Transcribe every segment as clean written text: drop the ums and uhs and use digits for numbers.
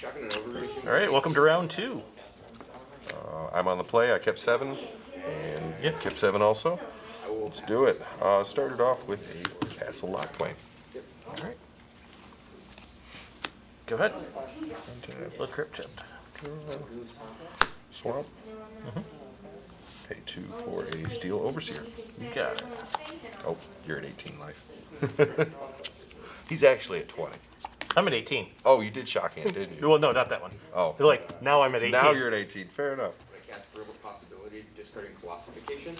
All right, welcome to round 2. I'm on the play. I kept 7, and Yep. kept 7 also. Let's do it. Started off with a Castle Lock Plane. All right. Go ahead. Blood crypt checked. Swamp. Pay 2 for a Steel Overseer. You got it. Oh, you're at 18 life. He's actually at 20. I'm at 18. Oh, you did shock hand, didn't you? Well, no, not that one. Oh. Like, now I'm at 18. Now you're at 18. Fair enough. I cast Verbal Possibility, discarding Classification.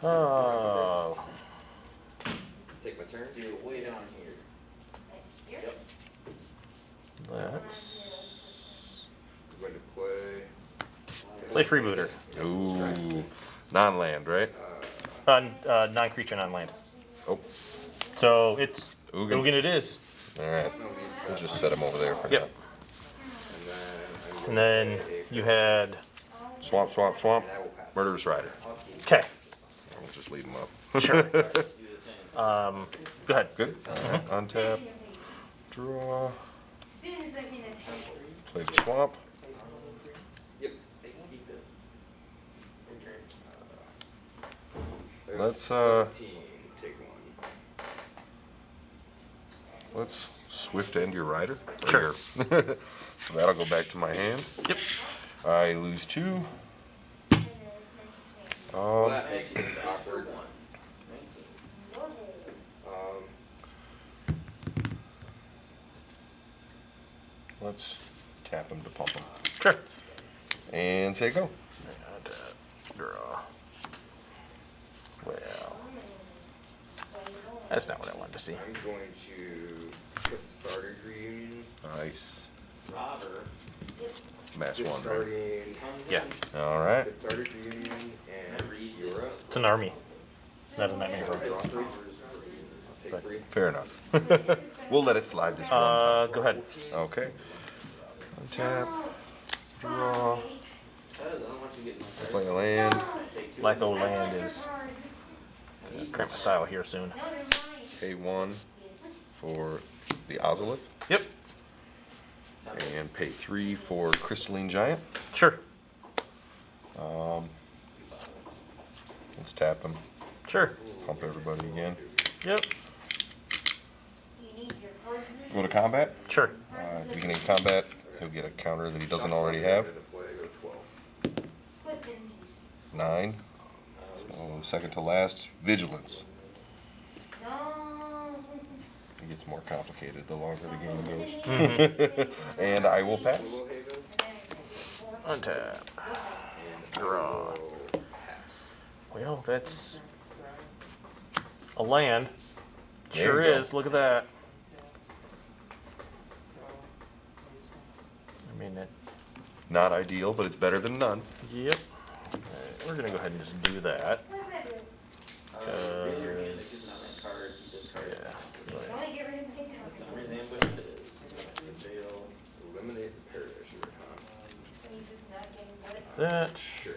Oh. Take my turn. Way down here. Yep. Let's I'm going to play. play Freebooter. Ooh. Non-land, right? Non-creature, non-land. Oh. So it's Ugin. Ugin it is. All right. We'll just set him over there for Yep. now. And then you had... Swamp, swamp, swamp. Murderous Rider. Okay. We'll just leave him up. Sure. Go ahead. Good. Untap. Draw. Play the swamp. Yep. Let's 17. Take 1. let's swift end your rider. Or Sure. your- so that'll go back to my hand. Yep. I lose 2. Well, that makes things awkward. Let's tap him to pump him. Sure. And say go. And, draw. Well, that's not what I wanted to see. I'm going to Cathartic Reunion. Nice. Robber. Mass 1, right? Discarding Yeah. All right. Cathartic Reunion and Yura. It's an army. Not a nightmare. Draw 3. I'll take 3. Fair enough. We'll let it slide this one time. Go ahead. Okay. Untap. Draw. Play a land. Lyco land is cramp my style here soon. Pay 1 for the Ozolith. Yep. And pay 3 for Crystalline Giant. Sure. Let's tap him. Sure. Pump everybody again. Yep. Go to combat. Sure. Beginning combat, he'll get a counter that he doesn't already have. I'm going to play, go 12. 9. So second to last, Vigilance. It gets more complicated the longer the game goes. And I will pass. Littlehaven. Untap. And Draw. I will pass. Well, that's a land. There Sure you go. is. Look at that. I mean, it. Not ideal, but it's better than none. Yep. Alright, we're gonna go ahead and just do that. Eliminate the Paradisher, huh? That. Sure.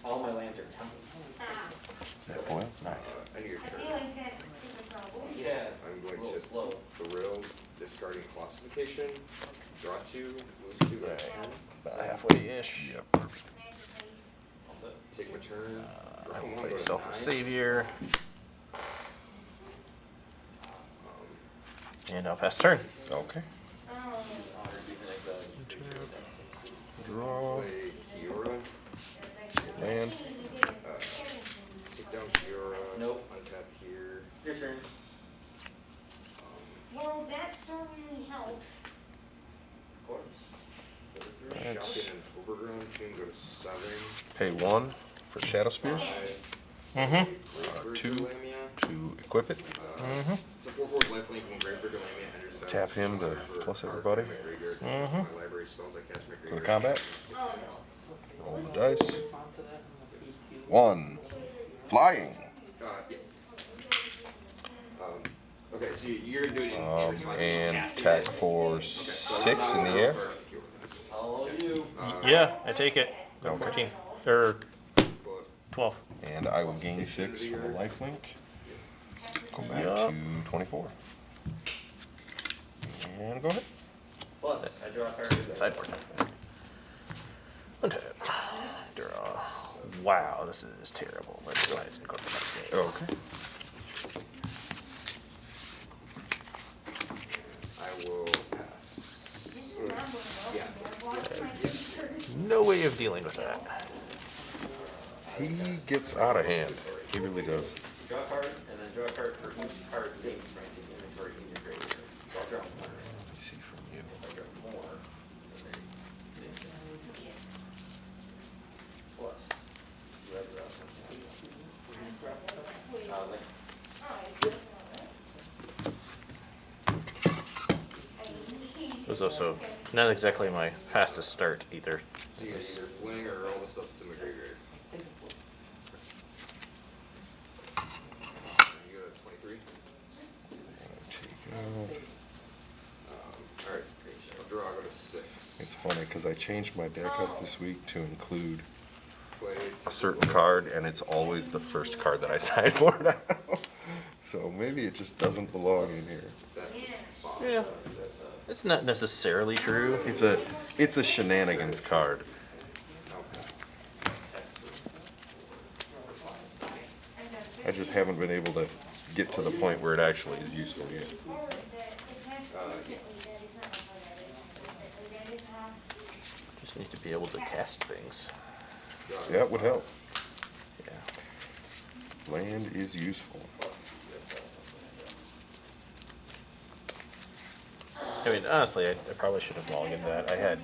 All my lands are temples. Is that foil? Nice. End of your turn. Yeah. I'm A going little to slow. thrill, discarding Classification. Draw 2, lose 2 right hand. About halfway-ish. Yep. Take my turn. I Draw will 1, play go to Self 9. Savior. And I'll pass turn. Okay. Draw. Play Kiora. Land. Take down Kiora. Nope. Untap here. Your turn. Well, that certainly helps. Of course. That's- Shocking and Overgrown. Tomb, go to 7. Pay 1 for Shadow Spear Mm-hmm. 2 Lamia. to equip it. It's a 4/4 lifelink when Grandford Lamia enters the Tap him to plus everybody. My library spells I cast my Go to combat. Roll the dice. 1. Flying. Yeah. Okay, so you're doing it in response to And casting attack it. for 6 in the air. Follow you. Yeah, I take it. Okay. 14. Or But 12. And I will gain 6 from the lifelink. Go back Yup. to 24. And go ahead. Plus, I draw a card. Sideboard. Untap. Draw. Wow, this is terrible. Let's go ahead and go to the next game. Okay. I will pass. This is not going Yeah. well. I've lost my pictures. No way of dealing with that. He gets out of hand. He really does. Draw a card, and then draw a card for each card named ranked in inventory in your graveyard. So I'll draw one. Let me see from you. If I draw more, then plus, you have draw something. Like, It was also not exactly my fastest start either. So you get either fling or all the stuff that's in the graveyard. You go to 23. Take out. Alright, I'll draw, I'll go to 6. It's funny because I changed my deck up this week to include Play. a certain card, and it's always the first card that I sideboard now. So maybe it just doesn't belong in here. Yeah, it's not necessarily true. It's a shenanigans card. I'll pass. I just haven't been able to get to the point where it actually is useful yet. Just need to be able to cast things. Yeah, it would help. Yeah. Land is useful. I mean, honestly, I probably should have mulliganed that. I had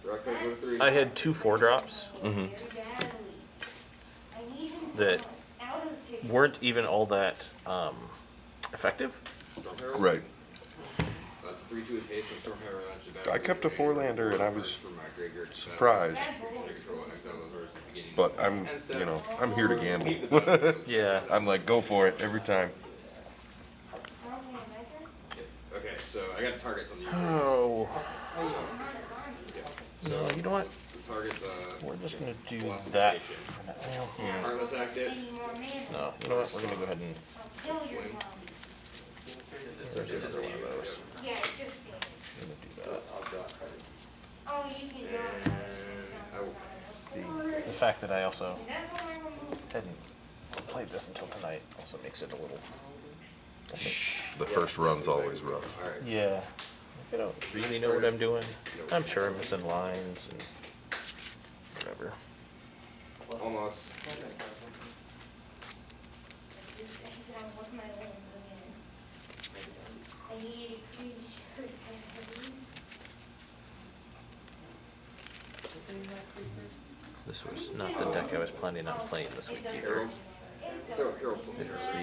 Draw card, go to 3. I had 2 4-drops that weren't even all that effective. Storm Herald. Right. That's 3/2 of haste and Storm Herald. I kept a 4-lander and I was From my graveyard to surprised, control and exile those words at the beginning. but I'm here to gamble. Yeah. I'm like, go for it every time. Okay, so I got to target something. Oh. No, you know what? Target We're just gonna do Philosophy that Station. for now. Heartless Act it. No, you know what? We're gonna go ahead and Search it for one of those. Yeah, just we're gonna do that. I'll draw a card. oh, you can And I will pass. The fact that I also That's what I removed. hadn't played this until tonight also makes it a little. The first run's always rough. Alright. Yeah. I don't really know what I'm doing. I'm sure I'm missing lines and whatever. Almost. Just exit out with my lens again. I need a green shirt and This was not the deck I was planning on playing this week either. Herald. So, Herald something. It was the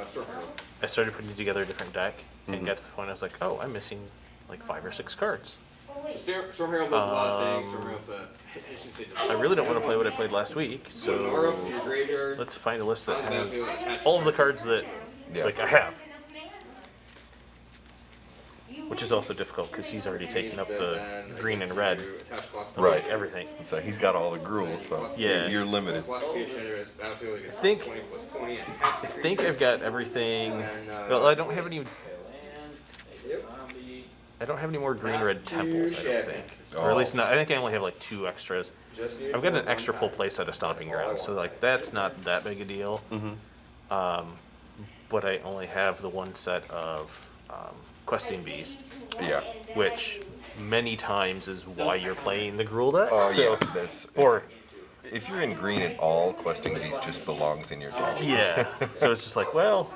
Storm Herald. I started putting together a different deck and got to the point I was like, oh, I'm missing like 5 or 6 cards. So Storm Herald does a lot of things. Storm Herald's I should say I really don't want to play what I played last week, Put an aura so from your graveyard. let's find a list that has all of the cards that Yeah. like I have, which is also difficult because he's already taken up the green and red, Right. everything. So he's got all the gruel, so Yeah. you're limited. I think I've got everything. Well, I don't have any. I don't have any more green red temples. I don't think, or at least not. I think I only have like 2 extras. I've got an extra full play set of stomping grounds, so like that's not that big a deal. But I only have the 1 set of questing beast, Yeah. which many times is why you're playing the gruel deck. Oh so, yeah. That's Or if you're in green at all, questing beast just belongs in your deck. yeah. So it's just like, well,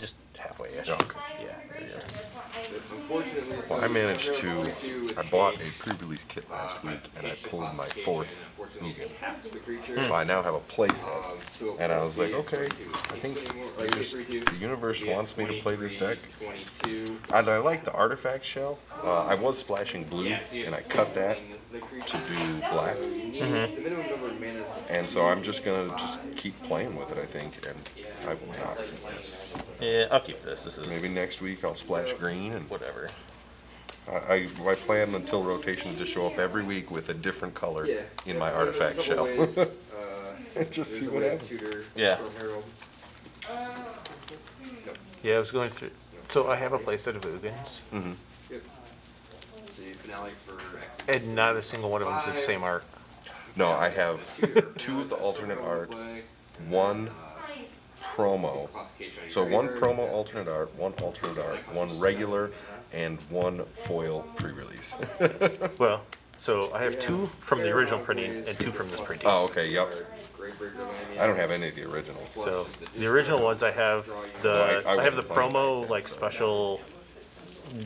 just halfway-ish. Okay. Yeah. There you go. Well, I managed to. I bought a pre-release kit last week, and I pulled my 4th Ugin. So I now have a play set, and I was like, okay, I think the universe wants me to play this deck. I like the artifact shell. I was splashing blue, and I cut that to do black. And so I'm just gonna keep playing with it, I think, and I will not keep this. Yeah, I'll keep this. This is Maybe next week I'll splash green, and whatever. my plan until rotation is to show up every week with a different color in my artifact shell. Just see There's a what red happens. tutor, Yeah. Storm Herald. Yeah, I was going through. So I have a playset of Ugins, Mm-hmm. Yep. See, finale for X. and not a single one of them is the same arc. No, I have 2 of the alternate art, 1 promo. So 1 promo alternate art, 1 alternate art, 1 regular, and 1 foil pre-release. Well, so I have 2 from the original printing and 2 from this printing. Oh, okay, yep. I don't have any of the originals. So the original ones I have the I I have the wouldn't buy promo that, like so. special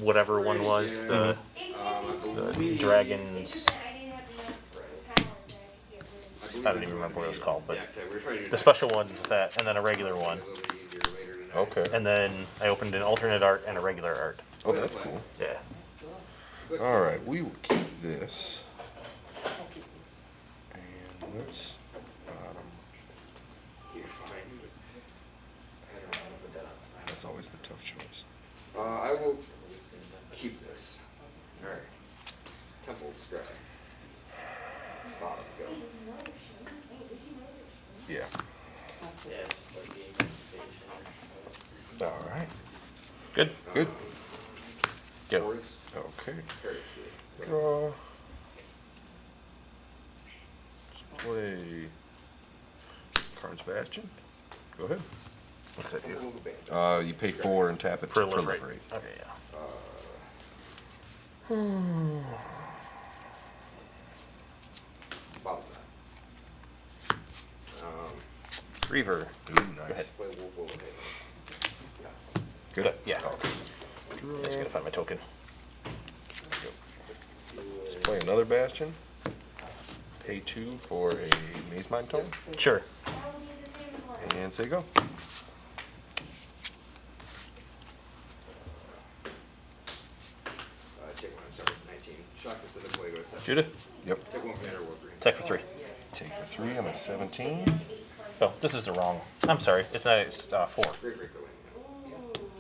whatever one was the dragons. I don't even remember what it was called, but the special one with that, and then a regular one, Okay. and then I opened an alternate art and a regular art. Oh, that's cool. Yeah. All right, we will keep this. And let's bottom. That's always the tough choice. I will keep this. Alright. Temple Scry. Bottom, go. Yeah. Yeah, it's just like game presentation. All right. Good. Good. Go. Fours, Okay. Paris three. Draw. Let's play Cards Bastion. Go ahead. What's that do? You pay 4 and tap it to Proliferate. proliferate. Okay, yeah. Bottom that. Reaver. Ooh, Go nice. ahead. Play Wolf Will Hit. Yes. Good. Good, yeah. Okay. I just gotta find my token. Let's play another Bastion. Pay 2 for a Maze Mind Tome. Sure. And say go. Take one, I'm sorry, 19. Shock this in the play, go to 7. Judith, Yep. Take one commander, War 3. attack for 3. Take the 3. I'm at 17. Oh, this is the wrong. I'm sorry. It's not. It's 4. Great, great, go in.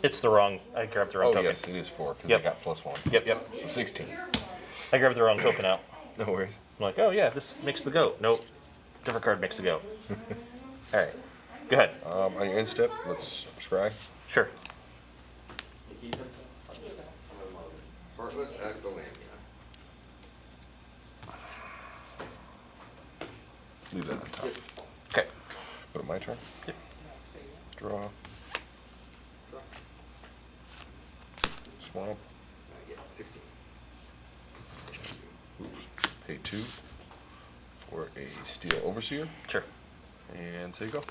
It's the wrong. I grabbed the wrong Oh, token. yes, it is 4 because Yep. I got +1. Yep, yep. So 16. I grabbed the wrong token out. No worries. I'm like, oh yeah, this makes the goat. Nope. Different card makes the goat. All right. Go ahead. On your end step, let's scry. Sure. You keep them? Heartless Agbalamia. Leave that on top. Okay. Go to my turn. Yep. Draw. Swamp. Yeah, 16. Oops. Pay 2 for a Steel Overseer. Sure. And say go.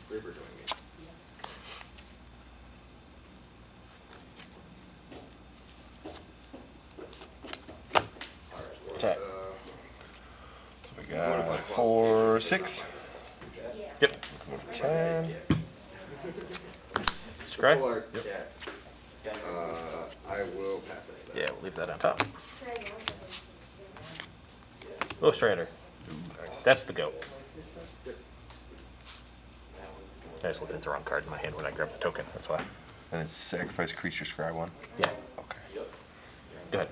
River doing me. Attack. So we got 4, 6. Yep. Go to 10. Scry. Full art, yeah. I will pass it. Yeah, we'll leave that on top. Oh, Strider. Ooh, nice. That's the goat. I just looked at the wrong card in my hand when I grabbed the token. That's why. And it's sacrifice creature, scry 1. Yeah. Okay. Go ahead.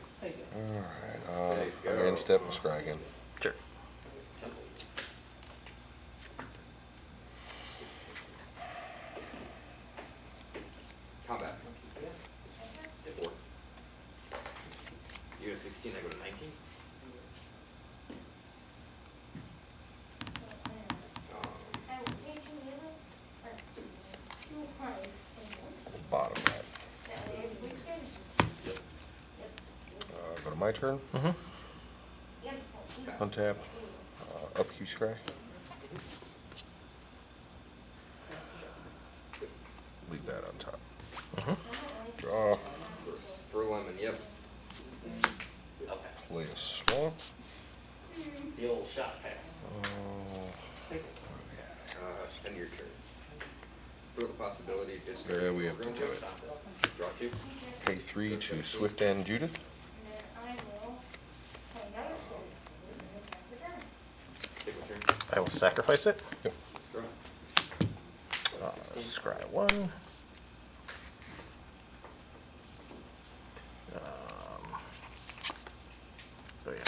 Alright, on your end step, we'll scry again. Sure. Combat. Hit 4. You go to 16, I go to 19. Bottom that. Go to my turn. Mm-hmm. Untap. Upkeep scry. Leave that on top. Mm-hmm. Draw. For lemon, yep. I'll pass. Play a swamp. The old shot pass. End your turn. For the possibility of discard. Yeah, we have to do it. Draw 2. Pay 3 to Swift End Judith. Take one turn. I will sacrifice it. Yep. Draw. Scry 1. Oh yeah.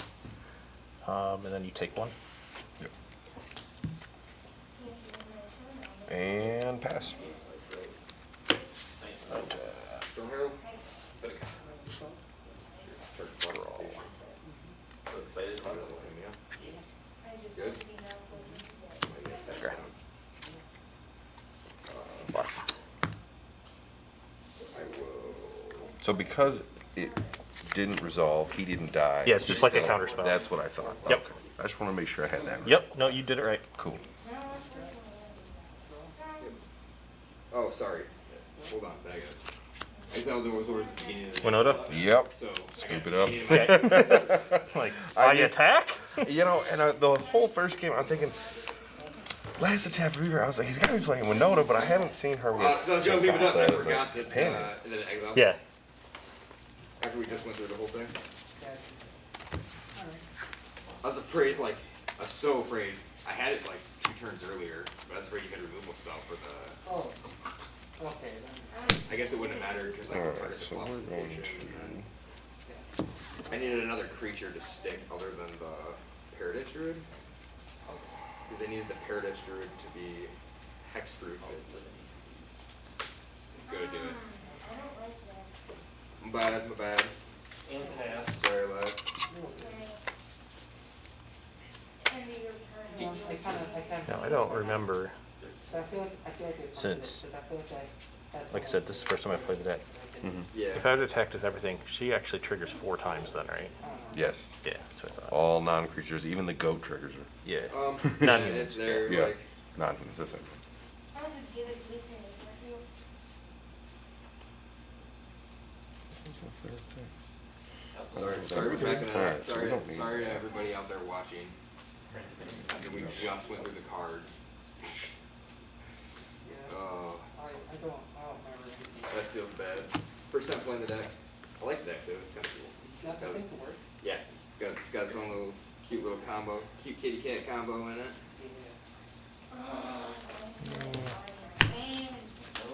And then you take one. Yep. And pass. Stormhero. Put a counter. So excited about it. Good. Okay. I will. So because it didn't resolve, he didn't die. Yeah, it's just like a still- counter spell. That's what I thought. Yep. Okay. I just want to make sure I had that right. Yep. No, you did it right. Cool. Oh, sorry. Hold on, back up. I thought there was orders at the beginning of the Winota? Yep. So Scoop it up. Like, I I did- attack? You know, and the whole first game, I'm thinking, last attack Reaver, I was like, he's got to be playing Winota, but I haven't seen her with so I was gonna leave it up. I Jacquard as a forgot that companion. that Exile. Yeah. After we just went through the whole thing. I was afraid, like, I was so afraid. I had it like 2 turns earlier, but I was afraid you had removal spell for the. Oh, okay, then. I guess it wouldn't have mattered because I could Alright, target the so we're going classification. to... I needed another creature to stick other than the Paradise Druid. Because I needed the Paradise Druid to be hexproof. Go to do it. My bad, my bad. And pass. Sorry, lad. No, I don't remember. So I feel like it's Since, but I feel like I said, this is the first time I played the deck. Yeah. If I had attacked with everything, she actually triggers 4 times then, right? Yes. Yeah, that's what I thought. All non-creatures, even the goat triggers are Yeah. Yeah, Non-humans, it's there, yeah. like, non-humans. That's it. I'll just give it to Lisa and it's not real. sorry for backing Alright, out. so we Sorry, don't need- sorry to everybody out there watching. After we just went through the cards. Yeah, Oh, I don't remember anything. that feels bad. First time playing the deck. I like the deck though, it's kind of cool. Got the thing to work? Yeah, it's got its own little cute little combo, cute kitty cat combo in it. Yeah.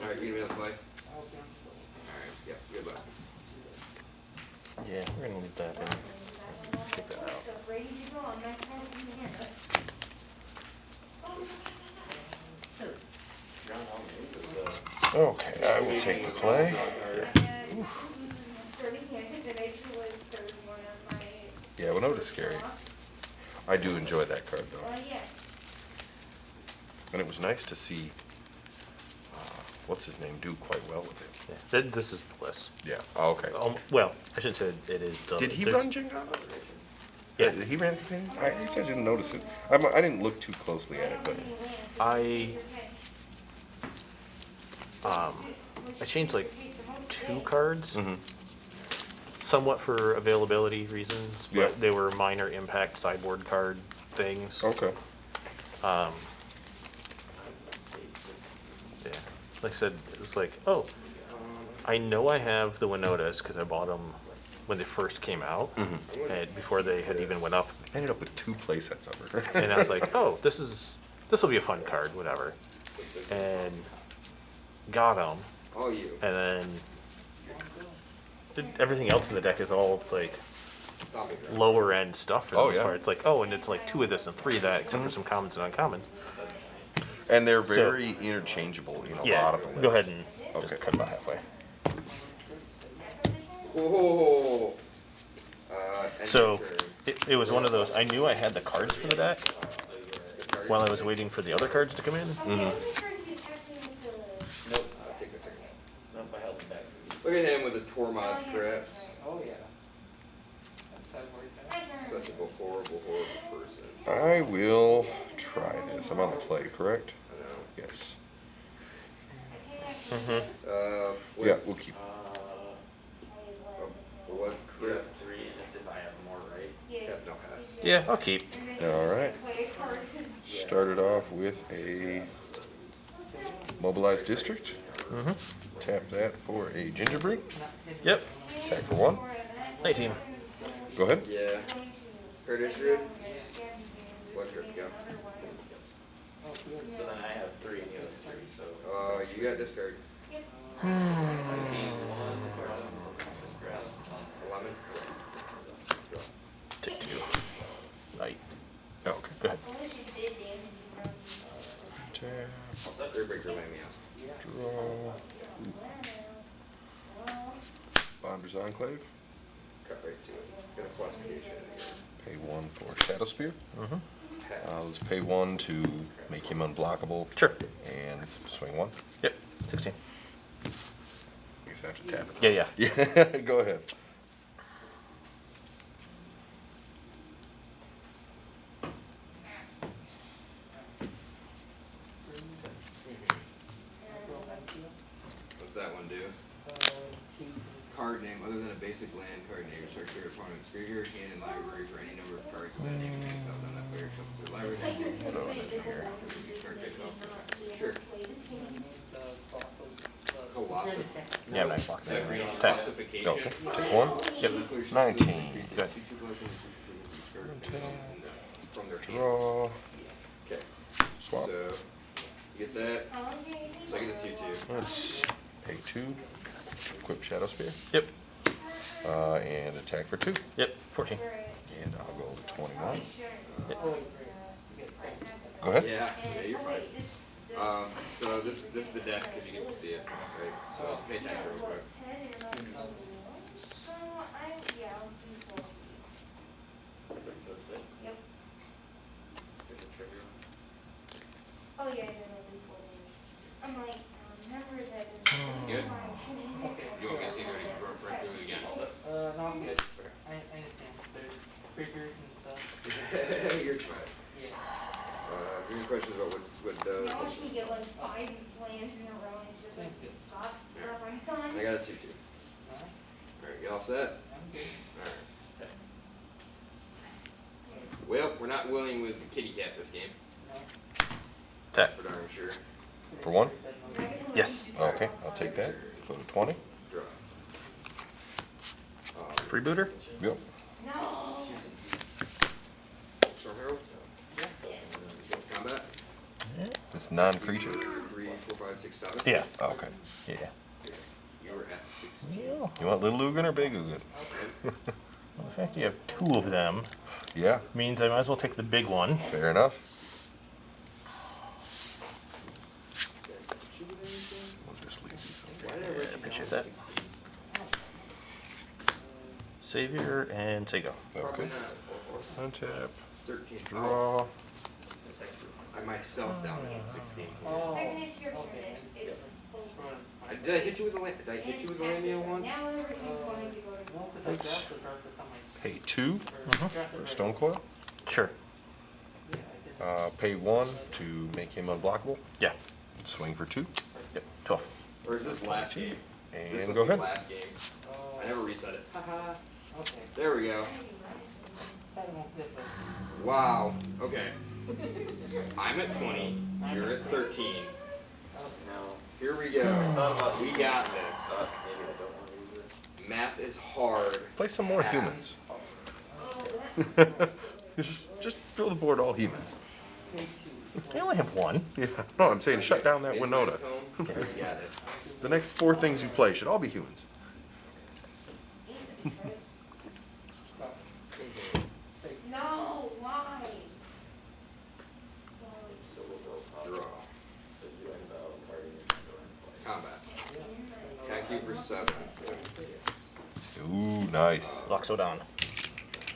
Alright, you gonna be able to play? Okay. Alright, yep, good luck. Yeah, we're gonna leave that in. Take that out. Ready to go on my phone in here. Okay, I will take the play. Starting here, the nature was third one of my. Yeah, Winota's scary. I do enjoy that card though. Yeah. And it was nice to see, what's his name, do quite well with it. Yeah. This is the list. Yeah, oh, okay. Well, I shouldn't say it is the. Did he there's- run Jingana? Yeah. Did he ran the companion? I guess I didn't notice it. I didn't look too closely at it, but I changed like 2 cards, somewhat for availability reasons, but Yeah. they were minor impact sideboard card things. okay. Yeah, like I said, it was like, oh, I know I have the Winotas because I bought them when they first came out, and before they had even went up. I ended up with 2 play sets of her. And I was like, oh, this will be a fun card, whatever. And got them, All you. and then everything else in the deck is all like Stop it. lower end stuff for the Oh, most yeah. part. It's like, oh, and it's like 2 of this and 3 of that, except for some commons and uncommons. And they're So- very interchangeable in a Yeah, lot of the lists. go ahead and Okay. just cut about halfway. Whoa. End So of turn. it was one of those. I knew I had the cards for the deck while I was waiting for the other cards to come in. Nope, take it. Nope, I held it back for you. Look at him with the Tormod's craps. Oh, yeah. That's how it worked out. Such a horrible person. I will try this. I'm on the play, correct? I know. Yes. With Yeah, we'll keep. a blood You have crypt. 3, and it's if I have more, right? Tap no pass. Yeah, I'll keep. All right. Started off with a mobilized district. Tap that for a gingerbread. Yep. Attack for 1. 19. Go ahead. Yeah. Paradise Druid. Blood crypt, go. Oh, good. So then I have 3, and he has 3, so. You got discard. 11. 11. Take 2. Night. Oh, okay. Go ahead. I wish you did damage you know. Tap. Third breaker land me out. Draw. Bonder's Enclave. Cut right to it. Get a classification in here. Pay 1 for Shadow Spear. Mm-hmm. Pass. Let's pay 1 to make him unblockable. Sure. And swing 1. Yep. 16. I guess I have to tap it. Yeah, yeah. Yeah, go ahead. What's that one do? Card name other than a basic land card name. Search your opponent's graveyard, hand, and library for any number of cards with that name and takes out on that player shuffles their library. Throw it in here. Card takes off. Sure. The Colossal. Yeah, I'm not blocking That that. reads Tap. classification. Okay. Take 1. Yep. 19. Good. From their hand. Draw. Okay. Swap. So you get that. How long do you think? So I get a 2/2. Let's pay 2. Equip Shadow Spear. Yep. And attack for 2. Yep. 14. And I'll go to 21. Yep. Go ahead. Yeah, you're fine. So this is the deck because you get to see it, right? So pay attention real quick. So yeah, I'll do 4. Yep. Oh yeah, no, do 4 damage. I'm like, remember that. Good. You want me to see if I can break through it again? No, I'm good. I understand. There's triggers and stuff. You're fine. Yeah. Any questions about what does? Now watch me get like 5 lands in a row and it's just like, stop, I'm done. I got a 2/2. Alright, Alright, you all set? I'm good. Alright. Well, we're not willing with the kitty cat this game. No. That's Tap. for darn sure. For 1? Yes. Okay, I'll take that. Go to 20. Draw. Freebooter? Yep. No. Storm Herald? Combat? It's non-creature. 3, 4, 5, 6, 7. Yeah. Okay. Yeah. You were at 16. Yeah. You want Little Ugin or Big Ugin? Well, the fact you have 2 of them Yeah, means I might as well take the big one. fair enough. We'll just leave these. Why did I write Yeah, you appreciate down that. 16? Savior and say go. Probably Okay. not. Untap. 13. Draw. I myself down at 16. Oh, Second, it's your turn. okay. It's over. Did I hit you with the land? Did I hit you with the Lamia once? Now everything's going to go to. No, because I Let's dropped the card for something. pay 2 Mm-hmm. for Stone Coil. Sure. Yeah, I just. Pay 1 to make him unblockable. Yeah. Swing for 2. Yep. 12. Or is this last game? This And was go the ahead. last game. Oh, I never reset it. Haha. okay. There we go. I won't flip it. Wow. Okay. I'm at 20. You're at 13. Here we go. We got this. Math is hard. Play some more Pass. humans. just fill the board all humans. I only have 1. Yeah. No, I'm saying shut down that Is Winota. nice home? You got it. The next 4 things you play should all be humans. No, why? Draw. Combat. Attack you for 7. Ooh, nice. Loxo down.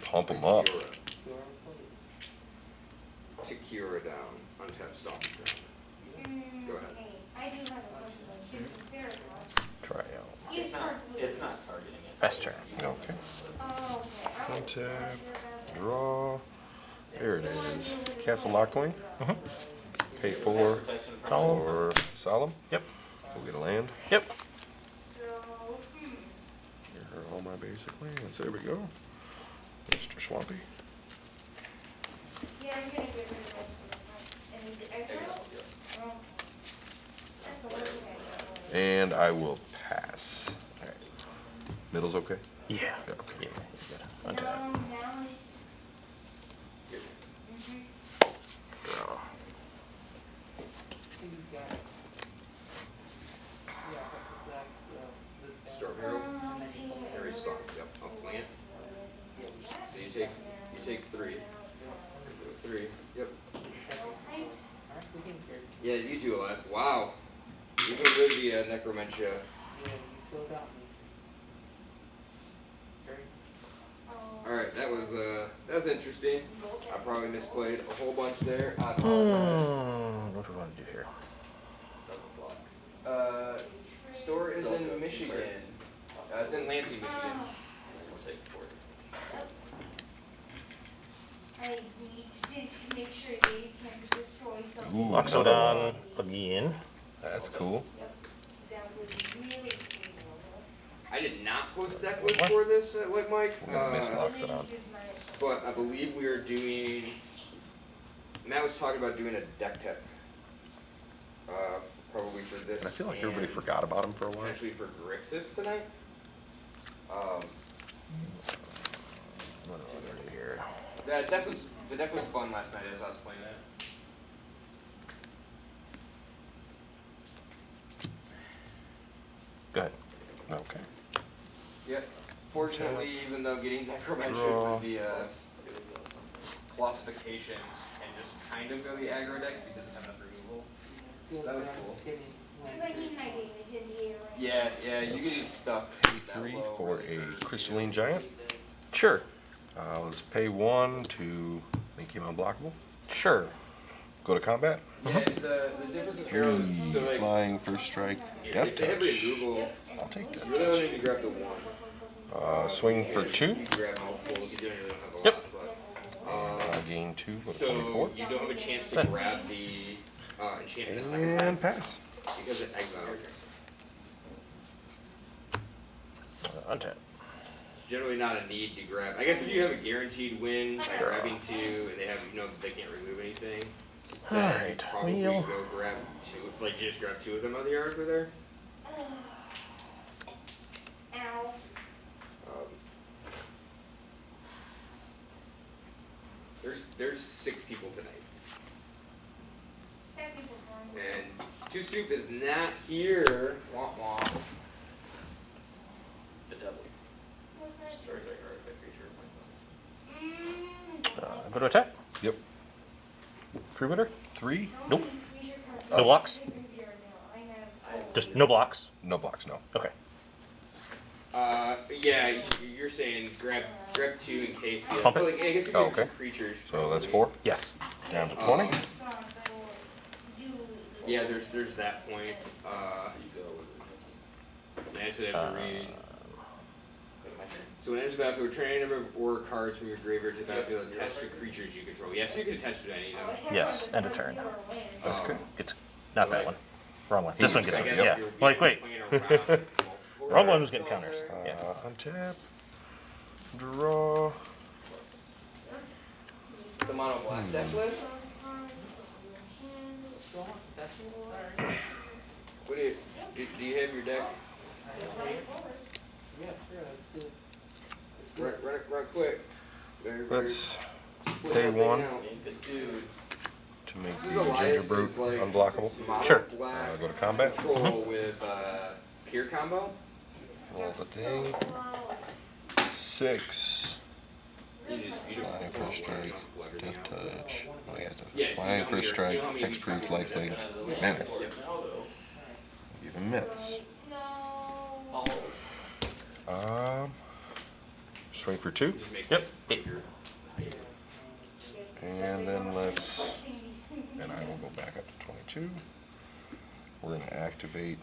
Pump them up. Takira down. Untap Stomp down. Go ahead. Hey, I do have a question about shit from Sarah. Try out. He's card blue. It's not targeting it. Best turn. Okay. Oh, okay. I was Untap. Draw. There it is. Castle Lockwing. Pay 4 Solemn. for Solemn. Yep. We'll get a land. Yep. So, Here are all my basic lands. There we go. Mr. Swampy. yeah, I'm gonna get rid of this. And is it exile? Okay. That's the one thing I got. And I will pass. Alright. Middle's okay? Yeah. Yeah, Yeah. okay. You're good. Untap. Now, Draw. Storm Herald. And response. Yep. I'll fling it. So you take 3. 3. Yep. Alright, we can scared. Yeah, you too, Elias. Wow. Even with the necromentia. Yeah, you still got me. Very. Alright, that was interesting. I probably misplayed a whole bunch there. I apologize. What do we want to do here? Store is in Michigan. It's in Lansing, Michigan. We'll take 40. I need to make sure they can't destroy something. Ooh, Loxodon again. That's cool. Yep. That would really be I did not post deck list for this, like Mike. We're gonna miss Loxodon. But I believe we are doing. Matt was talking about doing a deck tech. Probably for this. And I feel like everybody forgot about him for a while. Actually, for Grixis tonight. What do I want to do here? The deck was fun last night as I was playing it. Go ahead. Okay. Yep. Fortunately, even though getting necromancer Draw. with the classifications and just kind of go the aggro deck because it has enough removal. Feels That was like cool. getting Because I need my damage in the air. Yeah, you get stuck that 3 low for really a quick. crystalline giant. Sure. Let's pay 1 to make him unblockable. Sure. Go to combat. Yeah, the difference with heroes, so like, Flying, first strike, death they have touch. removal. I'll take death You really only touch. need to grab the one. Swing for 2. You can grab multiple if you don't really have a Yep. lot, but Gain 2, go to so 24. you don't have a chance to grab the enchantment a second time And pass. because it exiles. Untap. It's generally not a need to grab. I guess if you have a guaranteed win by grabbing 2 and they have they can't remove anything, then Alright, probably wheel. go grab 2. Like you just grab 2 of them on the yard for there. Ow. Um, there's 6 people tonight, That people fine. and 2 Soup is not here. Wah wah. The devil. What's that? Story like artifact creature. Mm. Go to attack. Yep. Freebooter. 3. Nope. No blocks? Just no blocks. No blocks, no. Okay. Yeah, you're saying grab 2 in case. Yeah. Pump it. Like, I guess you Oh, can do okay. 2 creatures. So that's probably. 4. Yes. Down to 20. Yeah, there's that point. I said I have to read. So when it enters the battlefield, return a number of order cards from your graveyard to the battlefield attached to creatures you control. Yeah, so you can attach to any of them. Yes, end of turn. That's good. Gets not that one. Wrong one. This one gets I one. guess Yeah. if you're Like wait. playing around Wrong one was getting counters. Yeah. Untap. Draw. The Monoblack deck list? What do you have your deck? Yeah, sure, let's do it. Run quick. Let's Split pay that thing 1 out. Dude, to make this is the Elias's, gingerbread like, unblockable. Sure. Monoblack Go to combat. control with peer combo. Roll the thing. 6. You just Flying first strike. Death touch. Oh yeah, Yeah, death. so Flying you know first strike. how many Hexproof, copies lifelink, of menace. Even miss. No. Swing for 2. Just makes Yep. it bigger. And then let's. And I will go back up to 22. We're going to activate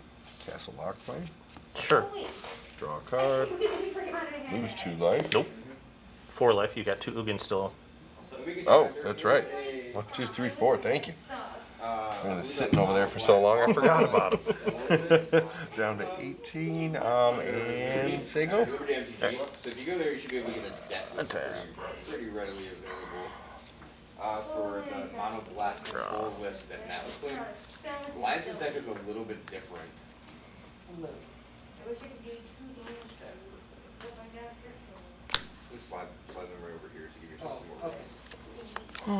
Castle Lockplane. Sure. Draw a card. Lose 2 life. Nope. 4 life. You got 2 Ugin still. Oh, that's right. 1, 2, 3, 4. Thank you. I've been sitting over there for so long, I forgot about him. Down to 18. And say go. Liberty MTG. So if you go there, you should be able to get a deck list Attack. pretty readily available. For the Monoblack control list that Matt was playing. Elias's deck is a little bit different. Hello. I wish I could do 2 games. But my dad hurt me. Just slide them right over here to give yourself some more Okay. room.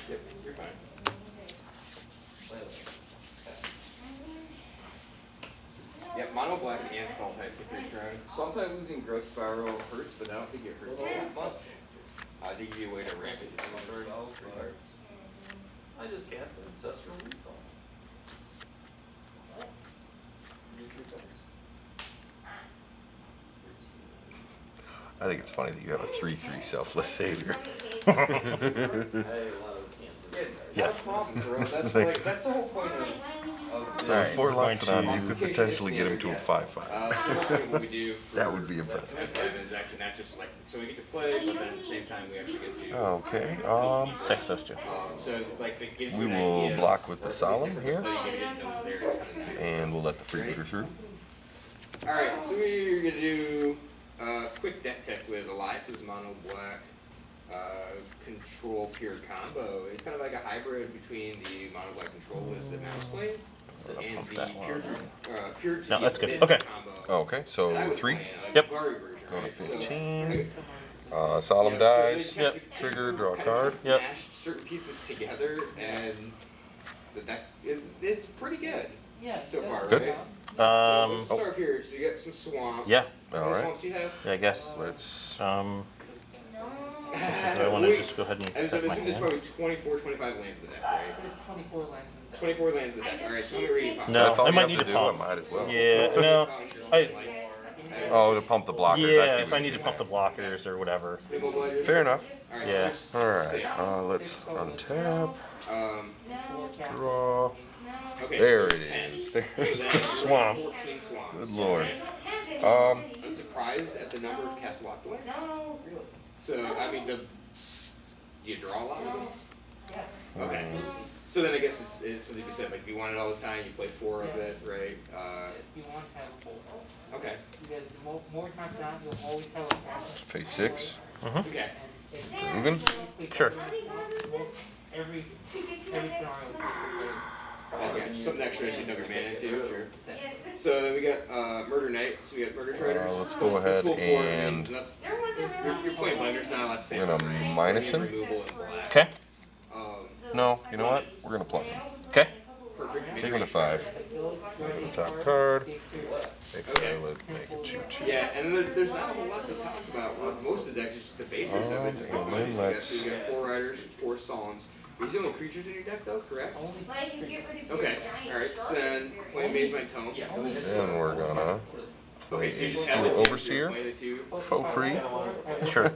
Yep, you're fine. Yep, Monoblack and Saltite is pretty strong. Saltite losing Growth Spiral hurts, but I don't think it hurts all that much. to give you a way to ramp it. I just cast an ancestral recall. I think it's funny that you have a 3/3 selfless savior. I have a lot of cancers. Yes. That's like- like, that's the whole point of. So Alright, with 4 we're going Loxodons, you to- could potentially get him to a 5/5. What we do for That would be impressive. FNM is actually not just like, so we get to play, but then at the same time we actually get to. Okay. Take those two. So like it gives We you an will idea block with the of solemn here, but you get those there, it's kinda nice. and we'll let the freebooter through. Alright, so we're gonna do a quick deck tech with Elias's Monoblack control pure combo. It's kind of like a hybrid between the Monoblack control list that Mouse played and pump the that one. pure to No, that's good. miss Okay. combo. Okay, that I so was 3. playing, like Yep. Gary version, Go to right? 15. So, Solemn yeah, dies. so they Yep. Trigger, draw a kind card. of Yep. mashed certain pieces together, and the deck it's pretty good Yeah. so far, Good. right? Um, So let's start here. So you got some swamps. Yeah. How many Alright. swamps do you have? yeah, I guess. Let's. No. Do I want to just go ahead and I was check my assuming there's hand? probably 24, 25 lands in the deck, right? There's 24 lands in the deck. 24 lands in the deck. Alright, so let me read it. No, That's all I you might have need to to do. I pump. might as well. Yeah, no, I- Oh, to pump the blockers. I yeah, see. if I need to pump the blockers or whatever. Fair enough. Alright, Yeah. so Alright, there's let's untap, six. Four draw. Okay, There so it there's is. 10. There's So the that's swamp. 14 swamps. Good lord. I'm surprised at the number of cast locked lands. No. So, I mean, do you draw a lot of them? Yeah. Okay. So then I guess it's something you said, like, if you want it all the time, you play 4 of it, right? If you want to have a full. Okay. Because more times than not, you'll always have a cast. Phase 6. Okay. And it's Rugen. basically Sure. most every scenario is Okay, something extra to dug your mana into, sure. Yes. So then we got Murder Knight, so we got Murder Traders. Let's go ahead Full 4, I mean, and There was a You're playing blenders, not a lot to say. We're gonna about it. minus him? Removal and black. Okay. No, you know what? We're gonna plus him. Okay. Perfect. Take him to 5. Top card. Make Violet, make it 2/2. Yeah, and then there's not a whole lot to talk about. Most of the decks is just the basics of it. Just And the then budget. You got 4 Riders, 4 Psalms. These are the only creatures in your deck, though, correct? Like, you get rid of your Okay. giant Alright, so shark. then playing Maze My Tome. And we're gonna play Okay, so a you Steel have the 2, Overseer, play the 2. Faux Free, Sure.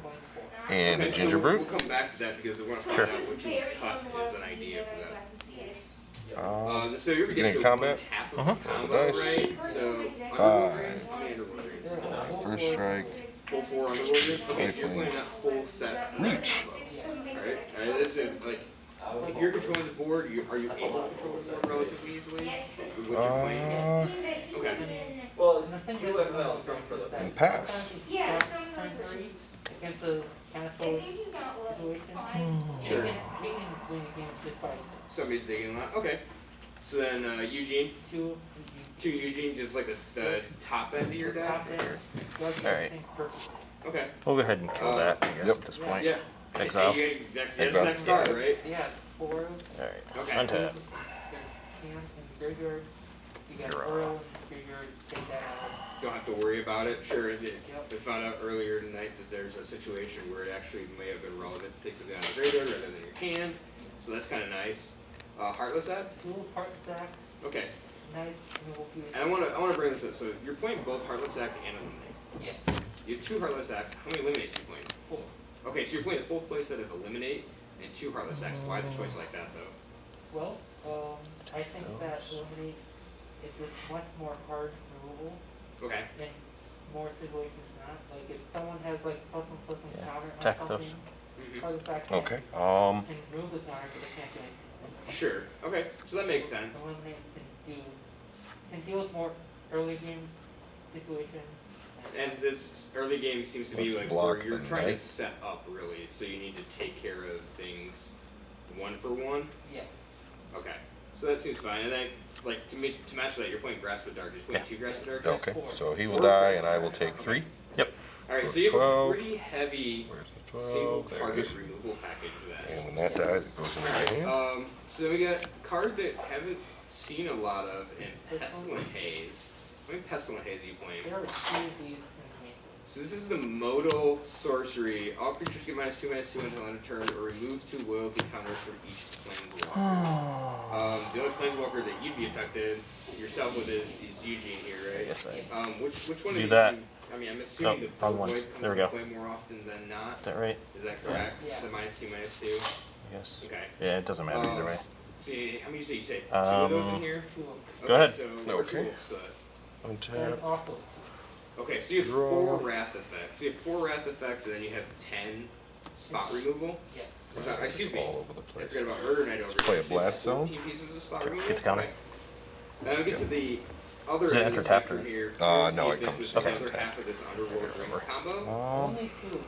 and a Okay, Ginger so Brute. We'll come back to that because I want to find Sure. out what you Very cut is unlucky an idea that for I that. got to see it. So you're Beginning getting combat. half of Uh-huh. the combo, Roll the dice. right? So 5. Underworld Dreams, how many Underworld Dreams? First strike. Full 4 Underworld Dreams? Okay, so you're Lifelink. playing that full set. Reach. Alright, that's it. Like, if you're controlling the board, are you able to control the board relatively easily? Yes. With what you're playing? Okay. Well, And the thing you is, exile some for the. And pass. Yeah, Dark some of turn those. 3 against a I castle think you got what? situation. 5. Sure. They can win the game just by Somebody's digging a lot. Okay. So then Eugene, 2. 2 Eugene, just like the top end of your deck? Top there. Does Alright. everything perfect. Okay. We'll go ahead and kill that, I guess, Yep. at this point. Yeah. Exile. Hey, that's the Exile. next card, right? Yeah, it's 4. Alright. Okay. Untap. There's hands in the graveyard. You got Draw. Earl in the graveyard. Take that out. Don't have to worry about it. Sure, we found out earlier tonight that there's a situation where it actually may have been relevant to take something out of the graveyard rather than your hand. So that's kind of nice. Heartless Act? 2 heart sacks. Okay. Nice. Removal And I want to bring this up. So you're playing both Heartless Act and Eliminate. Yeah. You have 2 Heartless Acts. How many Eliminates are you playing? 4. Okay, so you're playing the full playset of Eliminate and 2 Heartless Acts. Why the choice like that, though? Well, I think that Eliminate is just much more hard removal Okay. in more situations than not. Like if someone has like plus one Yeah. counter on Attack those. something, Mhm. heart attack Okay. can remove the counter, but they can't do anything. Sure. Okay, so that makes sense. Eliminate can deal with more early game situations. And this early game seems to be Let's like block where you're them, trying to right? set up really, so you need to take care of things one for one. Yes. Okay, so that seems fine. And then, like to match that, you're playing Grasp of Darkness. Wait, Yeah. 2 Grasp of Darkness. Okay, so he will die and I will take 3. Yep. All right, Go so you have a 12. pretty heavy Where's the single 12? There it target is. removal package for that. And when that dies, it goes in the hand. So we got a card that haven't seen a lot of in Pestilent Haze. How many Pestilent Haze are you playing? There are 2 of these in the main. So this is the modal sorcery. All creatures get -2/-2 until end of turn, or remove 2 loyalty counters from each planeswalker. The only planeswalker that you'd be affected yourself with is Eugene here, right? Yes, Which one do of that. these? I mean, I'm assuming the wrong one. void There comes we into go. play more often than not. Is that right? Is that correct? Yeah. The -2/-2. Yes. Okay. Yeah, it doesn't matter either way. So how many you say? 2 of those in here? Two of them. Go ahead. So Okay. Ritual Soot. And Untap. also, Okay, so you have Draw. 4 wrath effects. So you have 4 wrath effects, and then you have 10 spot removal. yeah. Or not- excuse It's me. all over the I place. forgot about Murder Knight over Let's play here. a So you have blast zone. 14 pieces of spot removal. Get the counter. Okay. Now we get to the other Does it end of enter the tap spectrum or- here. No, Here's it the comes- Abyss, okay. the other half of this Underworld Dreams combo. Only two.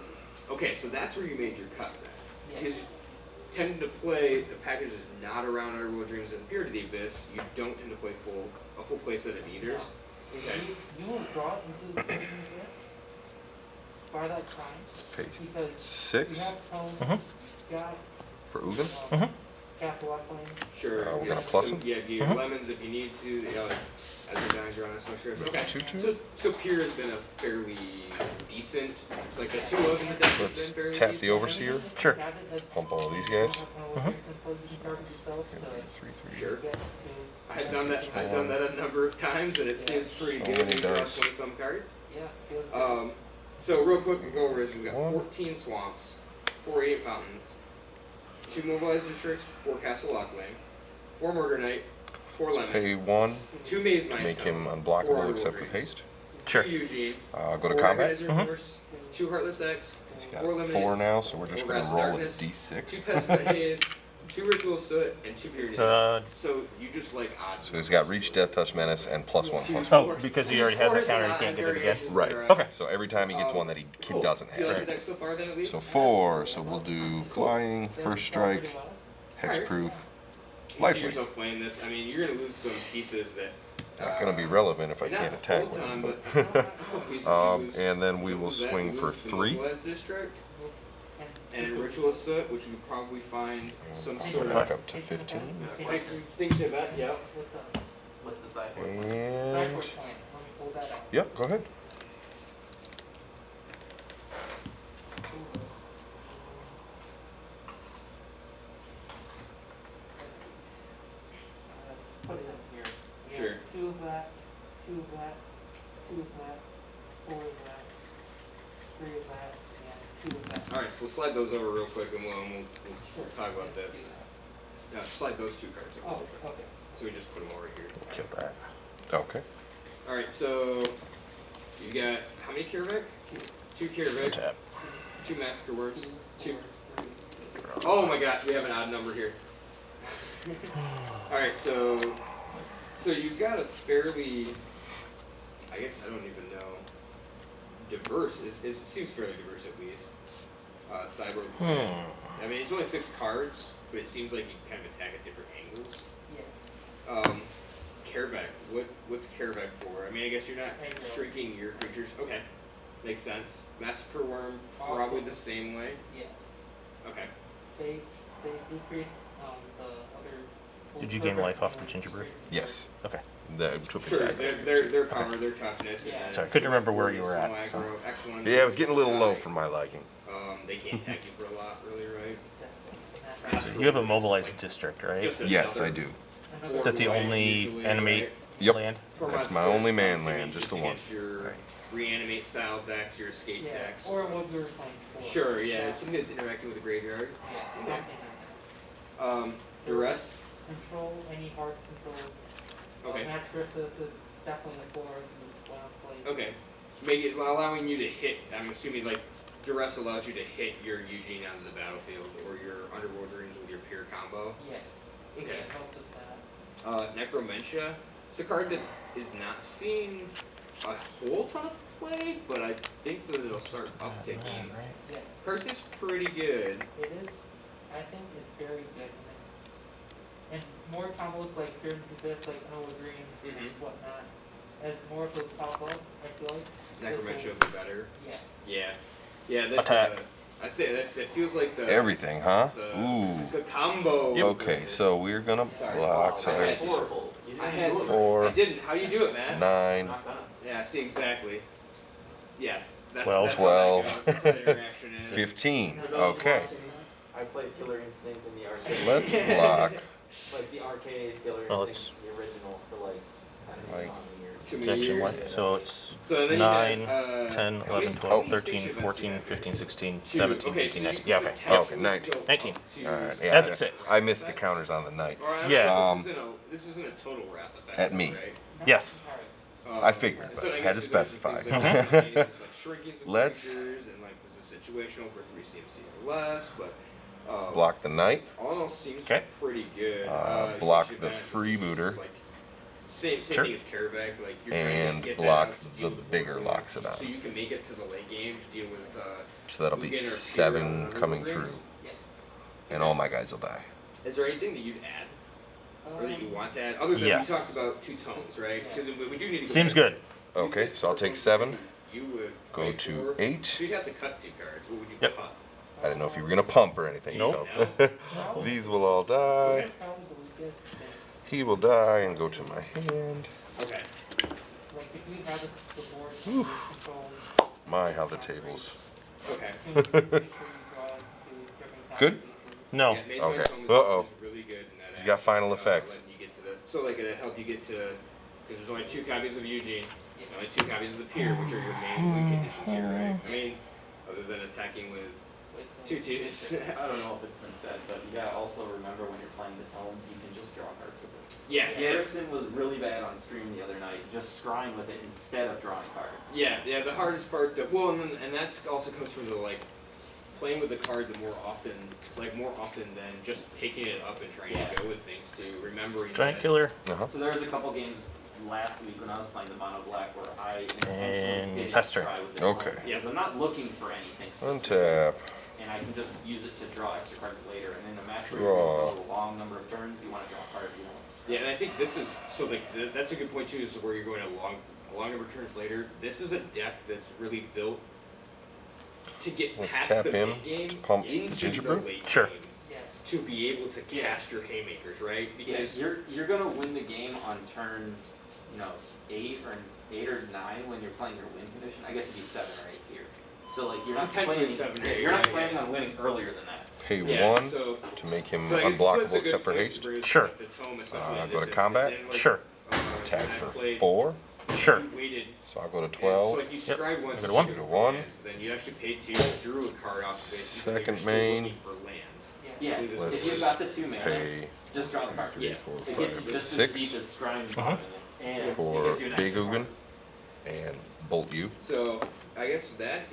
Okay, so that's where you made your cut then. Yes. Because you tend to play, the package is not around Underworld Dreams and Fear to the Abyss. You don't tend to play a full play set of either. No. Okay. You will draw into the poison abyss by that time Page because you 6 have tone, Mhm. you got for Ugin. Mhm. castle lock lane. Sure. We're yeah, gonna plus some- them? Yeah, your Mhm. lemons if you need to. You know, like, as you're dying, drawing a smoke strips. Okay. 2/2. So Pier has been a fairly decent, like the 2 of in the deck has Let's been fairly tap the decent. Overseer. Sure. Pump all these guys. Mhm. Sure. I've done that. I've done that a number of times, and it seems pretty So good. many You draw dice. 20 some cards. Yeah, feels good. So real quick, we'll go over this. We've got One. 14 swamps, 4 8 fountains, 2 mobilized districts, 4 castle lock lane, 4 murder knight, 4 Let's lemon, pay 1 2 maze to mine make him tome, 4 unblockable underworld except with dreams, haste. Sure. 2 Eugene, Go to 4 combat. Ebenezer Horse, 2 heartless X, He's 4 got 4 eliminates, now, so we're just 4 going Wrath to of roll a Darkness, 2 d6. pestilent haze, 2 ritual soot, and 2 period So you just like odd. So he's got reach, death, touch, menace, and +1/+1. Oh, because he already has that counter, he can't get it again. Right. Okay. So every time he gets one that he doesn't So you like have. the deck so far then at least? So 4. So we'll do flying, first strike, hexproof, You see lifelink. yourself playing this. I mean, you're gonna lose some pieces that. Not going to be relevant if I not can't the attack whole with time, him. but a couple pieces you lose. And then we You will lose that, swing you for lose the 3. mobilized district and ritual soot, which would probably find some Go sort back of. up to 15. Extinction event. Yep. What's the sideboard? And Let me pull that up. yep, go ahead. Let's put it up here. We Sure. have 2 of that, 2 of that, 2 of that, 4 of that, 3 of that, and 2 of that. All right, so slide those over real quick, and we'll Sure. talk about Let's this. do that. No, slide those 2 cards over. Oh, okay. So we just put them over here. Kill that. Okay. All right, so you got how many Kirvik? 2 Kirvik, Untap. 2 Massacre Worms, 2. 4, 3. Oh my gosh, we have an odd number here. All right, so you've got a fairly, I guess I don't even know, diverse. It seems fairly diverse at least. Cyborg. I mean, it's only 6 cards, but it seems like you kind of attack at different angles. Yeah. Careback. What's Careback for? I mean, I guess you're not Aggro. shrinking your creatures. Okay, makes sense. Massacre Worm, probably the same way. Yes. Okay. They decrease the other. Did you gain life off the gingerbread? Yes. Okay. The triple Sure, back. their power, their toughness. Yeah. And Sorry, couldn't remember where you were at, Aggro, so. X1, Yeah, it was getting a little low for my liking. They can't attack you for a lot, really, right? Exactly. You have a mobilized district, right? Just Yes, another I do. Another Is that the Or only usually, enemy right? Yep. land? That's Tormod's my good, only man I'm assuming land, just the one. against Your Right. reanimate style decks, your escape Yeah, decks. or what we were playing before. Sure, yeah, something that's interacting with the graveyard. Yeah, something like that. Duress. Control, any hard control. Okay. Match versus, it's definitely a 4 when I'm playing. Okay. Make it allowing you to hit. I'm assuming like Duress allows you to hit your Eugene onto the battlefield or your Underworld Dreams with your Peer combo. Yes. Okay. It helps with that. Necromentia. It's a card that is not seeing a whole ton of play, but I think that it'll start upticking. Yeah, Card seems pretty good. it is. I think it's very good. And more combos like Fear to this, like No Dreams and Mhm. whatnot. As more of those pop up, I feel like. Necromentia will be better. Yes. Yeah. Yeah, that's Attack. I'd say that feels like the Everything, huh? the, the combo. Okay, so we're gonna Sorry. block. So I had it's Horrible. You didn't I had do it. 4, I didn't. How do you do it, Matt? 9. Not gonna. Yeah, see exactly. Yeah. that's 12. how that goes. That's how the interaction is. 15. For those Okay. watching, I played Killer Instinct in the arcade. Let's block. Like the arcade Killer Well, Instinct, the original for like, I don't know, Like- how many years. Too many Connection years. length. So it's So then 9, you had, 10, how 11, many 12, station 13, events 14, do you have? 15, 16, Two. 17, Okay, 18, so 19. you Yeah, could okay. potentially Okay, 19. go up 19. to All right. That's Yeah, a 6. I missed the counters on the night. Or, I mean, Yes. This isn't a total wrath effect. At me. Right? Yes. I figured, but So I guess had to it does the specify. things like there's like shrinking some Let's- creatures and like there's a situational for 3 CMC or less, but Block the knight. all in all seems Okay. pretty good. Block essentially the advantage is freebooter. just, like, same Sure. thing as Karavak, like you're And trying to get block that out to the deal with bigger board locks games, it on. so you can make it to the late game to deal with. So that'll be Mugen or Peer 7 on coming Underworld through. rings. And all my guys will die. Is there anything that you'd add, or that you want to add, other than Yes. we talked about 2 tones, right? Because we do need to. Go Seems back. good. Okay, so I'll take 7. You would Go play to 4. 8. So you'd have to cut 2 cards. What would you Yep. cut? I didn't know if you were gonna pump or anything. Nope. So these will all die. He will die and go to my hand. Okay. Like if we have the board Whew. control, My, how the tables. Okay. make sure you draw to different Good? No. Yeah, Maze Okay. Bank Tome is Uh-oh. really good in that He's got aspect, final effects. letting you get to the, so like it'll help you get to, because there's only 2 copies of Eugene, and only 2 copies of the Pier, which are your main win conditions here, right? I mean, other than attacking with with 2 twos. I don't know if it's been said, but you gotta also remember when you're playing the tome, you can just draw cards with it. Yeah, yeah, Garrison was really bad on stream the other night, just scrying with it instead of drawing cards. yeah. The hardest part, and that's also comes from the like playing with the card the more often than just picking it up and trying Yeah. to go with things to remembering. Giant that- killer. Uh-huh. So there was a couple games last week when I was playing the Monoblack where I intentionally And didn't Pester. scry with the Okay. tome, because I'm not looking for anything specific. Untap. And I can just use it to draw extra cards later, and in a match where Draw. you have a long number of turns, you want to draw a card you want. Yeah, and I think this is so like that's a good point too. Is where you're going a long number of turns later. This is a deck that's really built to get Let's past tap the him mid game to pump into ginger the brew? late Sure. game yeah. to be able to cast your haymakers, right? Because You're gonna win the game on turn, 8 or 9 when you're playing your win condition. I guess it'd be 7 or 8 here. So like you're not Potentially planning, 7 or yeah, 8, you're not yeah, planning yeah. on winning earlier than that. Pay yeah, 1 so, to make him so I guess that's unblockable a good except for point, haste. Bruce, Sure. like the tome, especially in Go this to combat? instance, and, like, Sure. Attack when I for played, 4. Sure. you waited. So I'll go to And so 12. like you Yep. scried once, I go to you 1. shoot Go to for 1. lands, but then you actually paid 2, drew a card off of it. even though you're Second still main. looking for lands. Yeah, I believe this if Let's you've got the 2 mana, Pay just draw the card. Yeah. 4, It gets you 5, just as 6 deep as scrying bottom in it, and it for gets you an Big extra Ugin card. and Bolt You. So I guess that's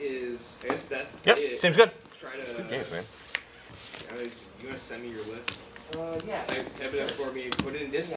Yep. it. Seems good. Try to. Good games, man. You wanna send me your list? Yeah. Type it up for me. Put it in Discord.